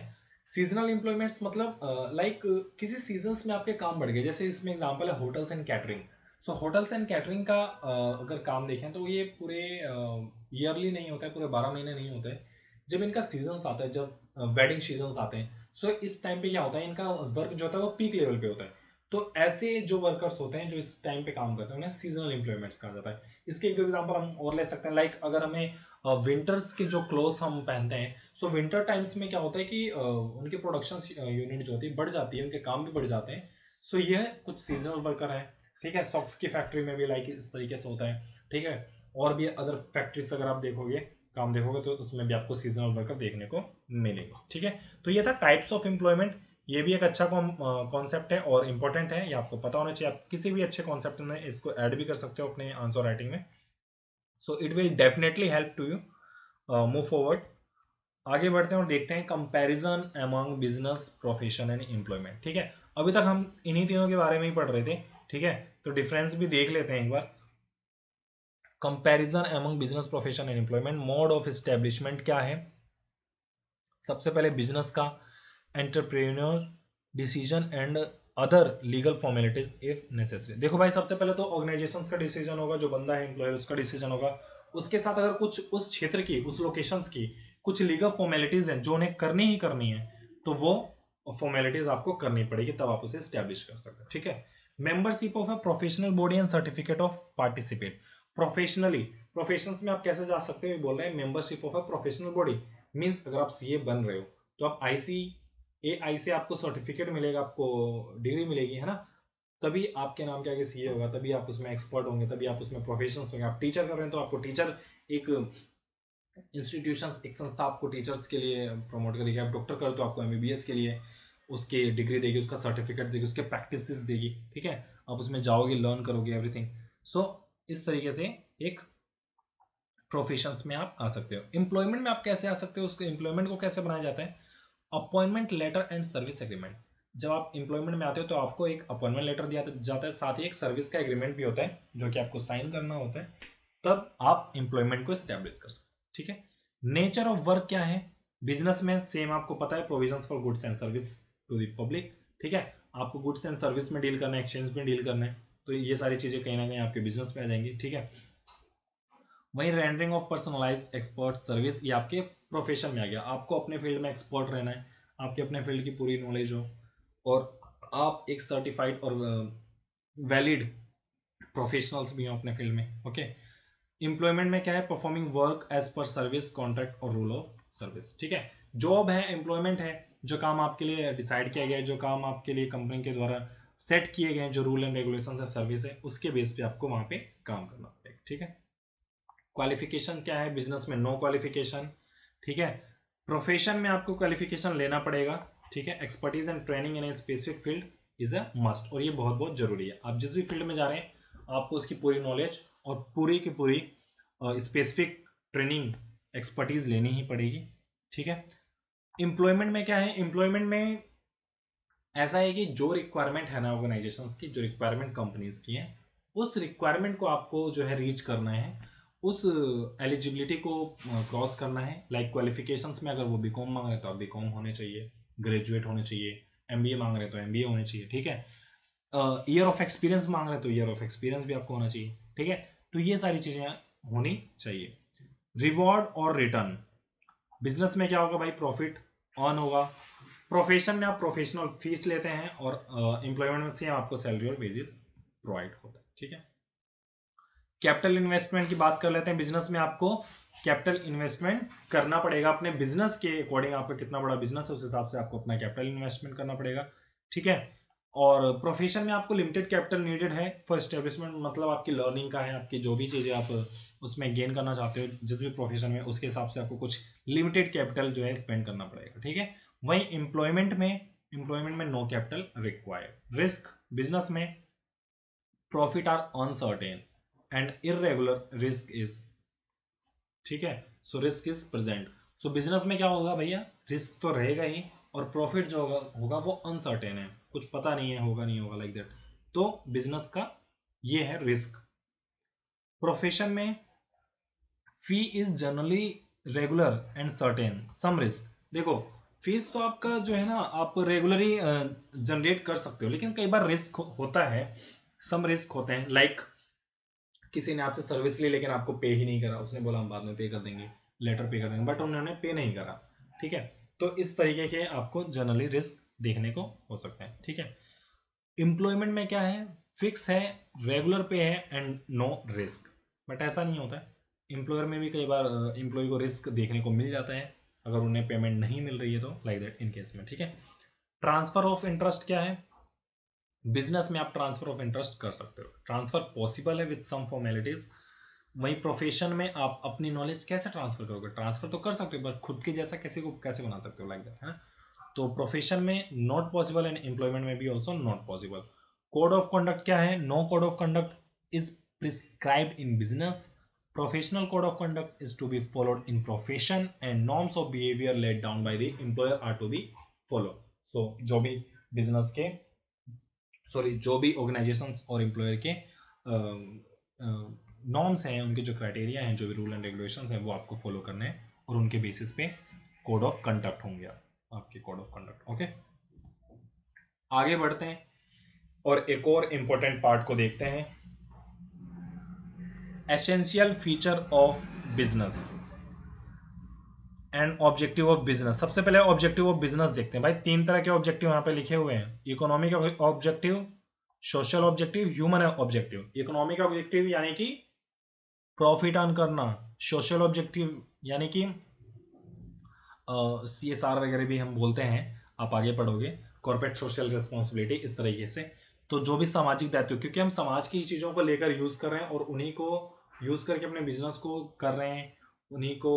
Seasonal employments मतलब like किसी seasons में आपके काम बढ़ गए, जैसे इसमें एग्जांपल है hotels and catering. So hotels and catering का अगर काम देखें तो ये पूरे ईयरली नहीं होता है, पूरे 12 महीने नहीं होते हैं। जब इनका सीजन्स आता है, जब वेडिंग सीजन्स आते हैं, सो इस टाइम पे क्या होता है, इनका वर्क जो होता है वो पीक लेवल पे होता है। तो ऐसे जो वर्कर्स होते हैं जो इस टाइम पे काम करते हैं उन्हें सीजनल एम्प्लॉयमेंट्स कहा जाता है। इसके एक दो एग्जाम्पल हम और ले सकते हैं, लाइक अगर हमें विंटर्स के जो क्लोथ्स हम पहनते हैं, सो विंटर टाइम्स में क्या होता है कि उनकी प्रोडक्शन यूनिट जो होती है बढ़ जाती है, उनके काम भी बढ़ जाते हैं। सो ये कुछ सीजनल वर्कर है, ठीक है। सॉक्स की फैक्ट्री में भी लाइक इस तरीके से होता है, ठीक है। और भी अदर फैक्ट्रीज अगर आप देखोगे, काम देखोगे, तो उसमें भी आपको सीजनल वर्कर देखने को मिलेंगे, ठीक है। तो ये था टाइप्स ऑफ एम्प्लॉयमेंट। ये भी एक अच्छा कॉन्सेप्ट है और इंपॉर्टेंट है, ये आपको पता होना चाहिए। आप किसी भी अच्छे कॉन्सेप्ट में इसको ऐड भी कर सकते हो अपने आंसर राइटिंग में। So it will definitely help to you move forward. आगे बढ़ते हैं और देखते हैं comparison among business profession and employment, ठीक है। अभी तक हम इन्हीं तीनों के बारे में ही पढ़ रहे थे, ठीक है। तो डिफरेंस भी देख लेते हैं एक बार। Comparison among business profession and employment. Mode of establishment क्या है? सबसे पहले बिजनेस का entrepreneur decision and other legal formalities if necessary. देखो भाई, सबसे पहले तो ऑर्गेनाइजेशंस का डिसीजन होगा, जो बंदा है एम्प्लॉयर उसका डिसीजन होगा। उसके साथ अगर कुछ उस क्षेत्र की, उस लोकेशंस की कुछ लीगल फॉर्मेलिटीज हैं जो उन्हें करनी ही करनी है, तो वो फॉर्मेलिटीज आपको करनी पड़ेगी, तब आप उसे स्टैब्लिश कर सकते हैं, ठीक है। Membership of a professional body and certificate of participate. Professionally, professions में आप कैसे जा सकते हो, बोल रहे हैं membership of a professional body. Means अगर आप सीए बन रहे हो तो आप आई से आपको सर्टिफिकेट मिलेगा, आपको डिग्री मिलेगी, है ना। तभी आपके नाम के आगे सीए होगा, तभी आप उसमें एक्सपर्ट होंगे, तभी आप उसमें प्रोफेशनल्स होंगे। आप टीचर कर रहे हैं तो आपको टीचर, एक इंस्टीट्यूशन, एक संस्था आपको टीचर्स के लिए प्रमोट करेगी। आप डॉक्टर कर तो आपको एमबीबीएस के लिए उसकी डिग्री देगी, उसका सर्टिफिकेट देगी, उसके प्रैक्टिस देगी, ठीक है। आप उसमें जाओगे, लर्न करोगे एवरीथिंग। सो इस तरीके से एक प्रोफेशंस में आप आ सकते हो। एम्प्लॉयमेंट में आप कैसे आ सकते हो, उसको एम्प्लॉयमेंट को कैसे बनाया जाता है? Appointment letter and service agreement. जब आप एम्प्लॉयमेंट में आते हो तो आपको एक अपॉइंटमेंट लेटर दिया जाता है, साथ ही एक सर्विस का एग्रीमेंट भी होता है जो कि आपको साइन करना होता है, तब आप एम्प्लॉयमेंट को एस्टेब्लिश कर सकते हैं, ठीक है। नेचर ऑफ वर्क क्या है? बिजनेस में सेम आपको पता है, provisions for goods and service to the public, ठीक है। आपको गुड्स एंड सर्विस में डील करना है, एक्सचेंज में डील करना है, तो ये सारी चीजें कहीं ना कहीं आपके बिजनेस में आ जाएंगी, ठीक है। वहीं rendering of personalise expert service, ये आपके प्रोफेशन में आ गया। आपको अपने फील्ड में एक्सपर्ट रहना है, आपके अपने फील्ड की पूरी नॉलेज हो, और आप एक सर्टिफाइड और वैलिड प्रोफेशनल्स भी हो अपने फील्ड में, ओके। एम्प्लॉयमेंट में क्या है? Performing work as per service contract और रूल ऑफ सर्विस, ठीक है। जॉब है, एम्प्लॉयमेंट है, जो काम आपके लिए डिसाइड किया गया है, जो काम आपके लिए कंपनी के द्वारा सेट किए गए हैं, जो रूल एंड रेगुलेशन है, सर्विस है, उसके बेस पे आपको वहां पे काम करना पड़ेगा, ठीक है। क्वालिफिकेशन क्या है? बिजनेस में नो क्वालिफिकेशन, ठीक है। प्रोफेशन में आपको क्वालिफिकेशन लेना पड़ेगा, ठीक है। Expertise and training in a specific field is a must, और ये बहुत बहुत जरूरी है। आप जिस भी फील्ड में जा रहे हैं आपको उसकी पूरी नॉलेज और पूरी की पूरी स्पेसिफिक ट्रेनिंग, एक्सपर्टीज लेनी ही पड़ेगी, ठीक है। एम्प्लॉयमेंट में क्या है? एम्प्लॉयमेंट में ऐसा है कि जो रिक्वायरमेंट है ना ऑर्गेनाइजेशंस की, जो रिक्वायरमेंट कंपनीज की है, उस रिक्वायरमेंट को आपको जो है रीच करना है, उस एलिजिबिलिटी को क्रॉस करना है। लाइक क्वालिफिकेशंस में अगर वो बीकॉम मांग रहे हैं तो आप बीकॉम होने चाहिए, ग्रेजुएट होने चाहिए। एमबीए मांग रहे हैं तो एमबीए होने चाहिए, ठीक है। ईयर ऑफ एक्सपीरियंस मांग रहे हैं तो ईयर ऑफ एक्सपीरियंस भी आपको होना चाहिए, ठीक है। तो ये सारी चीजें होनी चाहिए। रिवॉर्ड और रिटर्न, बिजनेस में क्या होगा भाई, प्रॉफिट ऑन होगा। प्रोफेशन में आप प्रोफेशनल फीस लेते हैं और एम्प्लॉयमेंट में से आपको सैलरी और वेजेस प्रोवाइड होता है, ठीक है। कैपिटल इन्वेस्टमेंट की बात कर लेते हैं। बिजनेस में आपको कैपिटल इन्वेस्टमेंट करना पड़ेगा अपने बिजनेस के अकॉर्डिंग, आपका कितना बड़ा बिजनेस है उस हिसाब से आपको अपना कैपिटल इन्वेस्टमेंट करना पड़ेगा, ठीक है। और प्रोफेशन में आपको लिमिटेड कैपिटल नीडेड है फॉर एस्टेब्लिशमेंट, मतलब आपकी लर्निंग का है, आपकी जो भी चीज़ें आप उसमें गेन करना चाहते हो जिस भी प्रोफेशन में, उसके हिसाब से आपको कुछ लिमिटेड कैपिटल जो है स्पेंड करना पड़ेगा, ठीक है। वहीं एम्प्लॉयमेंट में no capital required. Risk, business में profit are uncertain and irregular risk is, ठीक है। So risk is present. So business में क्या होगा भैया, रिस्क तो रहेगा ही, और प्रॉफिट जो होगा वो अनसर्टेन है, कुछ पता नहीं है होगा नहीं होगा, लाइक दैट। तो बिजनेस का ये है रिस्क। प्रोफेशन में fee is generally regular and certain, some risk. देखो फीस तो आपका जो है ना आप रेगुलरली जनरेट कर सकते हो, लेकिन कई बार रिस्क होता है, सम रिस्क होते हैं। लाइक किसी ने आपसे सर्विस ली लेकिन आपको पे ही नहीं करा, उसने बोला हम बाद में पे कर देंगे, लेटर पे कर देंगे, बट उन्होंने पे नहीं करा, ठीक है। तो इस तरीके के आपको जनरली रिस्क देखने को हो सकते हैं, ठीक है। एम्प्लॉयमेंट में क्या है, फिक्स है, रेगुलर पे है एंड नो रिस्क, बट ऐसा नहीं होता है। एम्प्लॉयर में भी कई बार एम्प्लॉय को रिस्क देखने को मिल जाता है अगर उन्हें पेमेंट नहीं मिल रही है तो, लाइक दैट इन केस में, ठीक है। ट्रांसफर ऑफ इंटरेस्ट क्या है, बिजनेस में आप ट्रांसफर ऑफ इंटरेस्ट कर सकते हो, ट्रांसफर पॉसिबल है विद सम फॉर्मेलिटीज। वही प्रोफेशन में आप अपनी नॉलेज कैसे ट्रांसफर करोगे, ट्रांसफर तो कर सकते हो पर खुद के जैसा कैसे को कैसे बना सकते हो, लाइक दैट है। तो प्रोफेशन में नॉट पॉसिबल एंड एम्प्लॉयमेंट में भी also not possible. Code of conduct क्या है, no code of conduct is prescribed in business, professional code of conduct is to be followed in profession and norms of behaviour let down by the employer are to be follow. So जो भी business के जो भी organisations और employer के norms हैं, उनके जो क्राइटेरिया हैं, जो भी रूल एंड रेगुलेशंस हैं, वो आपको फॉलो करने हैं और उनके बेसिस पे कोड ऑफ कंडक्ट होंगे आपके कोड ऑफ कंडक्ट, ओके। आगे बढ़ते हैं और एक और इंपॉर्टेंट पार्ट को देखते हैं, essential feature of business and objective of business. सबसे पहले ऑब्जेक्टिव ऑफ बिजनेस देखते हैं भाई, तीन तरह के ऑब्जेक्टिव यहाँ पे लिखे हुए हैं, economic objective, social objective, human objective. Economic objective यानी कि प्रॉफिट अर्न करना, सोशल ऑब्जेक्टिव यानी कि CSR वगैरह भी हम बोलते हैं, आप आगे पढ़ोगे, कॉर्पोरेट सोशल रिस्पॉन्सिबिलिटी, इस तरीके से। तो जो भी सामाजिक दायित्व, क्योंकि हम समाज की चीज़ों को लेकर यूज़ कर रहे हैं और उन्हीं को यूज़ करके अपने बिजनेस को कर रहे हैं, उन्हीं को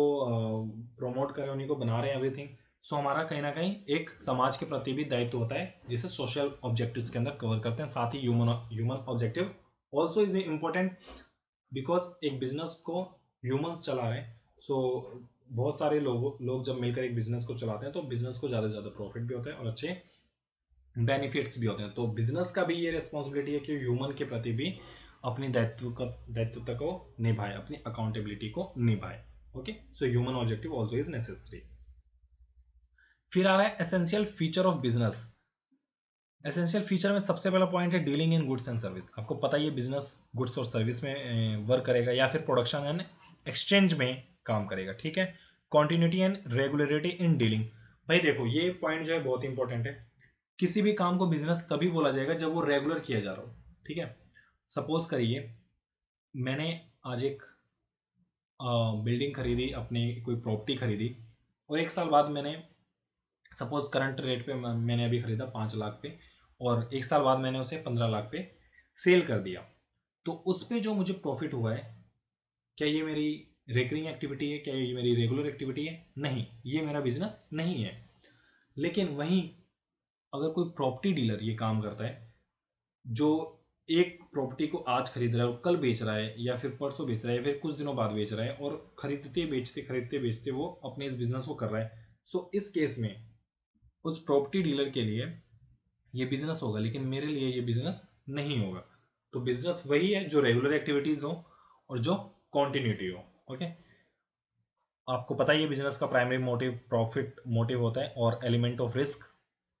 प्रमोट कर रहे हैं, उन्हीं को बना रहे हैं एवरीथिंग। सो हमारा कहीं ना कहीं एक समाज के प्रति भी दायित्व होता है जिसे सोशल ऑब्जेक्टिव्स के अंदर कवर करते हैं। साथ ही human objective also is important, because एक बिजनेस को ह्यूमंस चला रहे हैं। सो बहुत सारे लोग जब मिलकर एक बिजनेस को चलाते हैं तो बिजनेस को ज़्यादा से ज़्यादा प्रॉफिट भी होता है और अच्छे बेनिफिट्स भी होते हैं। तो बिजनेस का भी ये रिस्पॉन्सिबिलिटी है कि ह्यूमन के प्रति भी अपनी दायित्वता को निभाए, अपनी अकाउंटेबिलिटी को निभाए, okay. So human objective also is necessary. फिर आ रहा है essential feature of business. Essential feature में सबसे पहला पॉइंट है dealing in goods and service. आपको पता ही है बिजनेस गुड्स और सर्विस में वर्क करेगा या फिर प्रोडक्शन एंड एक्सचेंज में काम करेगा, ठीक है। Continuity and regularity in dealing. भाई देखो ये पॉइंट जो है बहुत इंपॉर्टेंट है, किसी भी काम को बिजनेस तभी बोला जाएगा जब वो रेगुलर किया जा रहा हो, ठीक है। सपोज करिए मैंने आज एक बिल्डिंग खरीदी, अपनी कोई प्रॉपर्टी खरीदी, और एक साल बाद मैंने, सपोज करंट रेट पे मैंने अभी खरीदा 5 लाख पे, और एक साल बाद मैंने उसे 15 लाख पे सेल कर दिया। तो उस पर जो मुझे प्रॉफिट हुआ है, क्या ये मेरी रेकरिंग एक्टिविटी है, क्या ये मेरी रेगुलर एक्टिविटी है? नहीं, ये मेरा बिजनेस नहीं है। लेकिन वहीं अगर कोई प्रॉपर्टी डीलर ये काम करता है, जो एक प्रॉपर्टी को आज खरीद रहा है और कल बेच रहा है, या फिर परसों बेच रहा है, या फिर कुछ दिनों बाद बेच रहा है, और खरीदते बेचते वो अपने इस बिजनेस को कर रहा है। सो इस केस में उस प्रॉपर्टी डीलर के लिए ये बिजनेस होगा, लेकिन मेरे लिए ये बिजनेस नहीं होगा। तो बिजनेस वही है जो रेगुलर एक्टिविटीज हो और जो कॉन्टिन्यूटी हो, ओके। आपको पता ही है बिजनेस का प्राइमरी मोटिव प्रॉफिट मोटिव होता है, और एलिमेंट ऑफ रिस्क,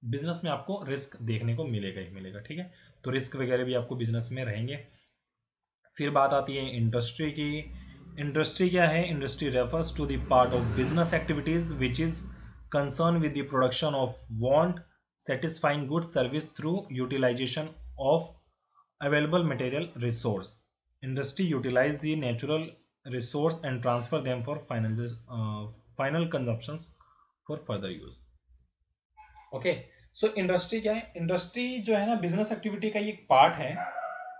बिजनेस में आपको रिस्क देखने को मिलेगा ही मिलेगा, ठीक है। तो रिस्क वगैरह भी आपको बिजनेस में रहेंगे। फिर बात आती है इंडस्ट्री की। इंडस्ट्री क्या है? Industry refers to the part of business activities which is concern with the production of want satisfying good service through utilisation of available material resource. Industry utilize the natural resource and transfer them for final consumptions for further use. Okay, so industry क्या है? Industry जो है ना business activity का एक part है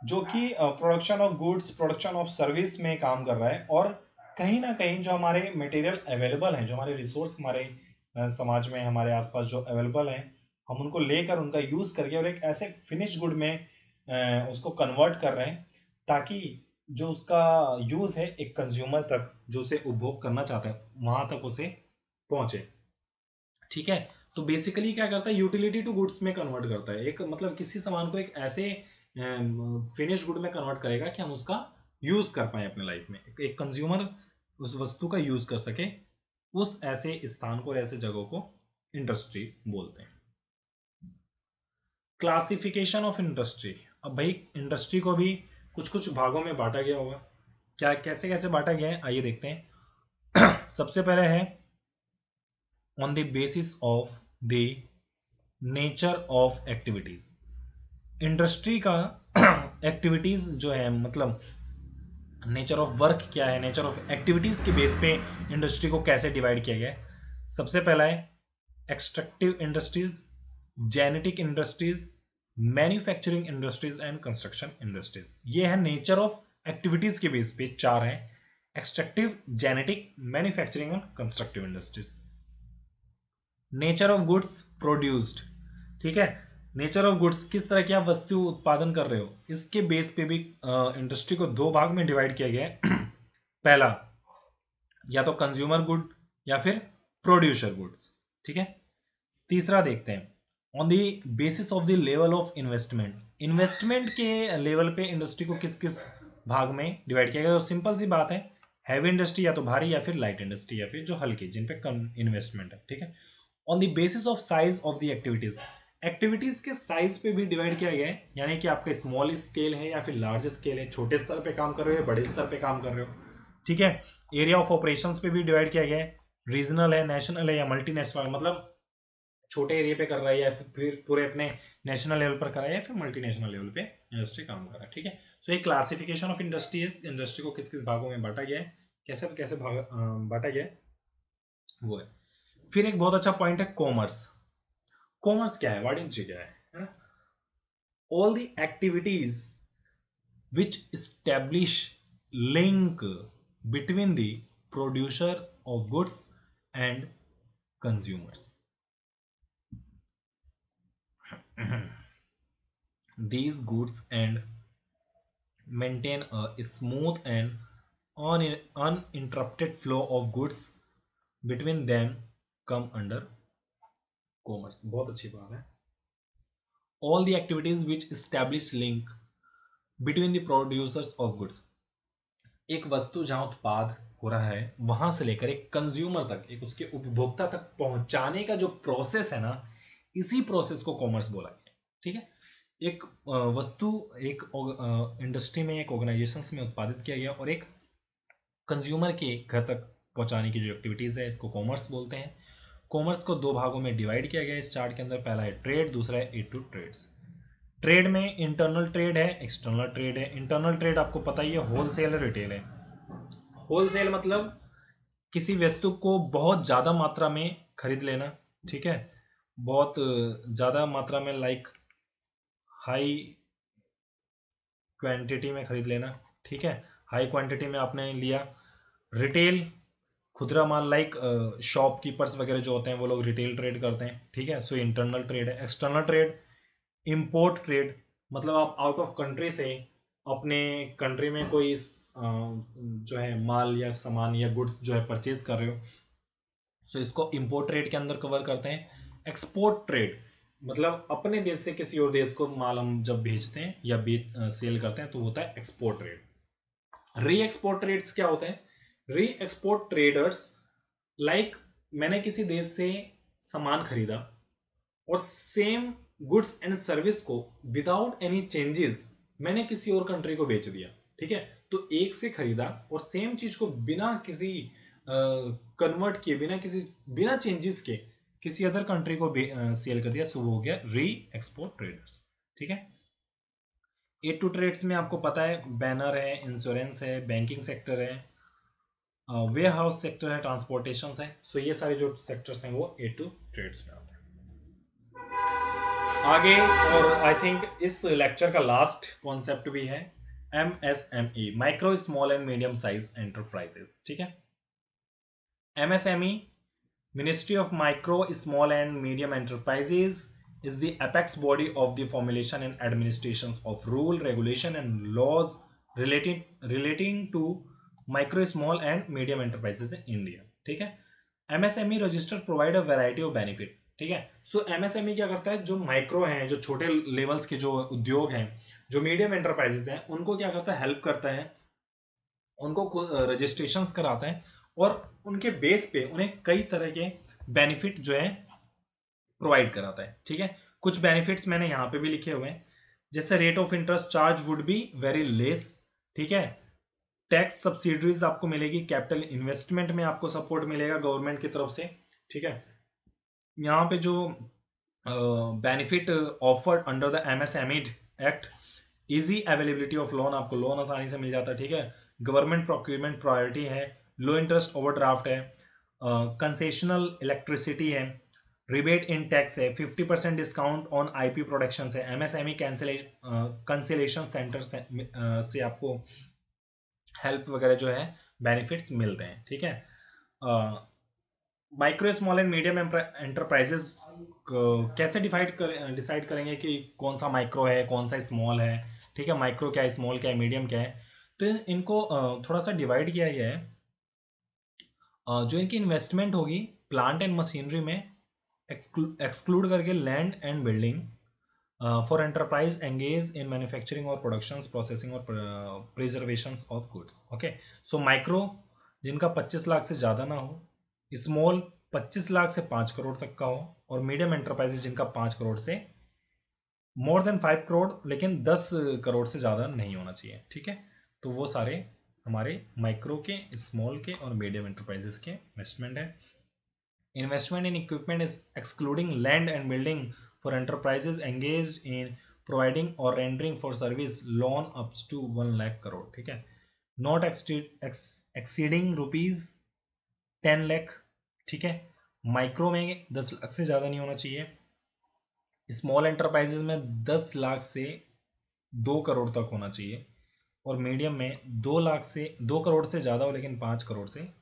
जो कि production of goods, production of service में काम कर रहा है, और कहीं ना कहीं जो हमारे मटेरियल अवेलेबल हैं, जो हमारे रिसोर्स हमारे समाज में हमारे आसपास जो अवेलेबल हैं, हम उनको लेकर उनका यूज करके और एक ऐसे फिनिश गुड में उसको कन्वर्ट कर रहे हैं ताकि जो उसका यूज है एक कंज्यूमर तक, जो उसे उपभोग करना चाहता है, वहां तक उसे पहुंचे। ठीक है, तो बेसिकली क्या करता है? यूटिलिटी टू गुड्स में कन्वर्ट करता है। एक मतलब किसी सामान को एक ऐसे फिनिश गुड में कन्वर्ट करेगा कि हम उसका यूज कर पाए अपने लाइफ में, एक कंज्यूमर उस वस्तु का यूज कर सके, उस ऐसे स्थान को और ऐसे जगह को इंडस्ट्री बोलते हैं। Classification of industry. अब भाई इंडस्ट्री को भी कुछ कुछ भागों में बांटा गया होगा। क्या कैसे कैसे बांटा गया है, आइए देखते हैं। सबसे पहले है on the basis of the nature of activities. Industry का एक्टिविटीज जो है, मतलब नेचर ऑफ वर्क क्या है, नेचर ऑफ एक्टिविटीज के बेस पे इंडस्ट्री को कैसे डिवाइड किया गया है। सबसे पहला है extractive industries, genetic industries, manufacturing industries and construction industries. ये है नेचर ऑफ एक्टिविटीज के बेस पे चार है: extractive, genetic, manufacturing and constructive industries. Nature of goods produced, ठीक है, नेचर ऑफ गुड्स किस तरह की आप वस्तु उत्पादन कर रहे हो, इसके बेस पे भी इंडस्ट्री को दो भाग में डिवाइड किया गया है। पहला या तो कंज्यूमर गुड या फिर प्रोड्यूसर गुड्स। ठीक है, तीसरा देखते हैं on the basis of the level of investment. Investment के लेवल पे इंडस्ट्री को किस किस भाग में डिवाइड किया गया। तो सिंपल सी बात है, हैवी इंडस्ट्री या तो भारी, या फिर लाइट इंडस्ट्री, या फिर जो हल्की जिन पे कम इन्वेस्टमेंट है। ठीक है, on the basis of size of the activities. Activities के साइज पे भी डिवाइड किया गया है, यानी कि आपका स्मॉल स्केल है या फिर लार्ज स्केल है, छोटे स्तर पे काम कर रहे हो या बड़े स्तर पे काम कर रहे हो। ठीक है, एरिया ऑफ ऑपरेशंस पे भी डिवाइड किया गया है, रीजनल है, नेशनल है या मल्टीनेशनल, मतलब छोटे एरिया पे कर रहा है या फिर पूरे अपने नेशनल लेवल पर कर रहा है या फिर मल्टीनेशनल लेवल पे इंडस्ट्री काम कर रहा है। ठीक है, सो एक क्लासिफिकेशन ऑफ इंडस्ट्री है, इंडस्ट्री को किस किस भागों में बांटा गया है, कैसे कैसे भाग बांटा गया है वो है। फिर एक बहुत अच्छा पॉइंट है कॉमर्स। कॉमर्स क्या है, वाणिज्य क्या है ना? All the activities which establish link between the producer of goods and consumers. These goods and maintain a smooth and uninterrupted flow of goods between them come under commerce। बहुत अच्छी बात है। All the activities which establish link between the producers of goods। एक वस्तु जहां उत्पाद हो रहा है वहां से लेकर एक कंज्यूमर तक, एक उसके उपभोक्ता तक पहुंचाने का जो प्रोसेस है ना, इसी प्रोसेस को कॉमर्स बोला गया। ठीक है, एक वस्तु एक इंडस्ट्री में, एक ऑर्गेनाइजेशन में उत्पादित किया गया और एक कंज्यूमर के घर तक पहुंचाने की जो एक्टिविटीज़ है, इसको कॉमर्स बोलते हैं। कॉमर्स को दो भागों में डिवाइड किया गया है इस चार्ट के अंदर। पहला है ट्रेड, दूसरा है एड टू ट्रेड्स। ट्रेड में इंटरनल ट्रेड है, एक्सटर्नल ट्रेड है। इंटरनल ट्रेड आपको पता ही है, होलसेल है, रिटेल है। होलसेल मतलब किसी वस्तु को बहुत ज़्यादा मात्रा में खरीद लेना। ठीक है, बहुत ज़्यादा मात्रा में, लाइक हाई क्वांटिटी में खरीद लेना। ठीक है, हाई क्वांटिटी में आपने लिया। रिटेल खुदरा माल, लाइक शॉपकीपर्स वगैरह जो होते हैं वो लोग रिटेल ट्रेड करते हैं। ठीक है, सो इंटरनल ट्रेड है। एक्सटर्नल ट्रेड, इंपोर्ट ट्रेड, मतलब आप आउट ऑफ कंट्री से अपने कंट्री में कोई जो है माल या सामान या गुड्स जो है परचेज कर रहे हो, सो इसको इंपोर्ट ट्रेड के अंदर कवर करते हैं। एक्सपोर्ट ट्रेड मतलब अपने देश से किसी और देश को माल हम जब भेजते हैं या सेल करते हैं तो होता है export trade. Re export trades क्या होते हैं? री एक्सपोर्ट ट्रेडर्स, लाइक मैंने किसी देश से सामान खरीदा और सेम गुड्स एंड सर्विस को विदाउट एनी चेंजेस मैंने किसी और कंट्री को बेच दिया। ठीक है। तो एक से खरीदा और सेम चीज को बिना किसी कन्वर्ट किए, बिना चेंजेस के किसी अदर कंट्री को सेल कर दिया, सो वो हो गया री एक्सपोर्ट ट्रेडर्स। ठीक है। A2 ट्रेड्स में आपको पता है बैनर है, इंश्योरेंस है, बैंकिंग सेक्टर है, वेयर हाउस सेक्टर है, ट्रांसपोर्टेशन है। सो ये सारे जो सेक्टर्स हैं वो A2 ट्रेड्स में आते हैं। आगे, और आई थिंक इस लेक्चर का लास्ट कॉन्सेप्ट भी है MSME, micro small and medium size enterprises. ठीक है। MSME, Ministry of Micro, Small and Medium Enterprises, is the apex body of the formulation and administrations of rule, regulation and laws relating to micro, small and medium enterprises in India. ठीक है। MSME register provide a variety of benefit. ठीक है। सो MSME क्या करता है, जो micro हैं, जो छोटे लेवल्स के जो उद्योग हैं, जो मीडियम एंटरप्राइजेस हैं, उनको क्या करता है, हेल्प करता है, उनको रजिस्ट्रेशंस कराता है और उनके बेस पे उन्हें कई तरह के बेनिफिट जो है प्रोवाइड कराता है। ठीक है। कुछ बेनिफिट्स मैंने यहां पे भी लिखे हुए हैं, जैसे rate of interest charge would be very less. ठीक है। टैक्स सब्सिडीज आपको मिलेगी, कैपिटल इन्वेस्टमेंट में आपको सपोर्ट मिलेगा गवर्नमेंट की तरफ से। ठीक है। यहाँ पे जो benefit offered under the MSME act, easy availability of loan, आपको लोन आसानी से मिल जाता है। ठीक है। गवर्नमेंट प्रोक्यूरमेंट प्रायोरिटी है, लो इंटरेस्ट ओवरड्राफ्ट है, कंसेशनल इलेक्ट्रिसिटी है, रिबेट इन टैक्स है, 50% डिस्काउंट ऑन IP प्रोडक्शन है, MSME कंसिलेशन सेंटर से आपको हेल्प वगैरह जो है बेनिफिट्स मिलते हैं। ठीक है। Micro small and medium enterprises कैसे डिसाइड करेंगे कि कौन सा माइक्रो है, कौन सा स्मॉल है। ठीक है। माइक्रो क्या है, स्मॉल क्या है, मीडियम क्या है। तो इनको थोड़ा सा डिवाइड किया गया है। जो इनकी इन्वेस्टमेंट होगी प्लांट एंड मशीनरी में, एक्सक्लूड करके land and building for enterprise engage in manufacturing और प्रोडक्शन, प्रोसेसिंग और preservation of goods. Okay. So micro जिनका 25 लाख से ज़्यादा ना हो, स्मॉल 25 लाख से 5 करोड़ तक का हो, और मीडियम एंटरप्राइजेस जिनका 5 करोड़ से मोर देन 5 करोड़ लेकिन 10 करोड़ से ज़्यादा नहीं होना चाहिए। ठीक है। तो वो सारे हमारे माइक्रो के, स्मॉल के और मीडियम एंटरप्राइजेस के इन्वेस्टमेंट है। Investment in equipment is excluding land and building for enterprises engaged in providing or rendering for service loan up to 1 lakh crore। ठीक है। Not exceeding rupees 10 lakh। ठीक है। Micro में 10 लाख से ज़्यादा नहीं होना चाहिए, स्मॉल एंटरप्राइजेस में 10 लाख से 2 करोड़ तक होना चाहिए, और मीडियम में 2 लाख से 2 करोड़ से ज़्यादा हो लेकिन 5 करोड़ से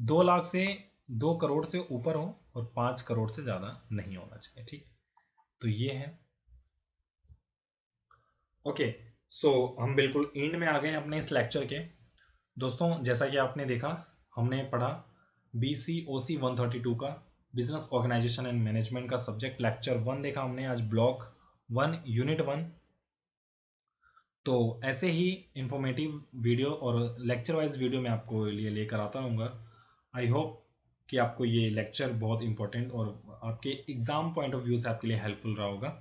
2 लाख से 2 करोड़ से ऊपर हो और 5 करोड़ से ज़्यादा नहीं होना चाहिए। ठीक। तो ये है। ओके। सो हम बिल्कुल एंड में आ गए हैं अपने इस लेक्चर के। दोस्तों, जैसा कि आपने देखा, हमने पढ़ा BCOC 132 का बिजनेस ऑर्गेनाइजेशन एंड मैनेजमेंट का सब्जेक्ट लेक्चर 1 देखा हमने आज, ब्लॉक 1 यूनिट 1। तो ऐसे ही इंफॉर्मेटिव वीडियो और लेक्चर वाइज वीडियो मैं आपको लिए लेकर आता रहूँगा। आई होप कि आपको ये लेक्चर बहुत इंपॉर्टेंट और आपके एग्ज़ाम पॉइंट ऑफ व्यू से आपके लिए हेल्पफुल रहा होगा।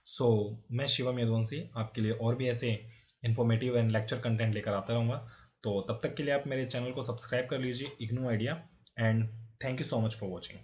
सो मैं शिवम यदुवंशी आपके लिए और भी ऐसे इंफॉर्मेटिव एंड लेक्चर कंटेंट लेकर आता रहूँगा। तो तब तक के लिए आप मेरे चैनल को सब्सक्राइब कर लीजिए, IGNOU idea, and thank you so much for watching.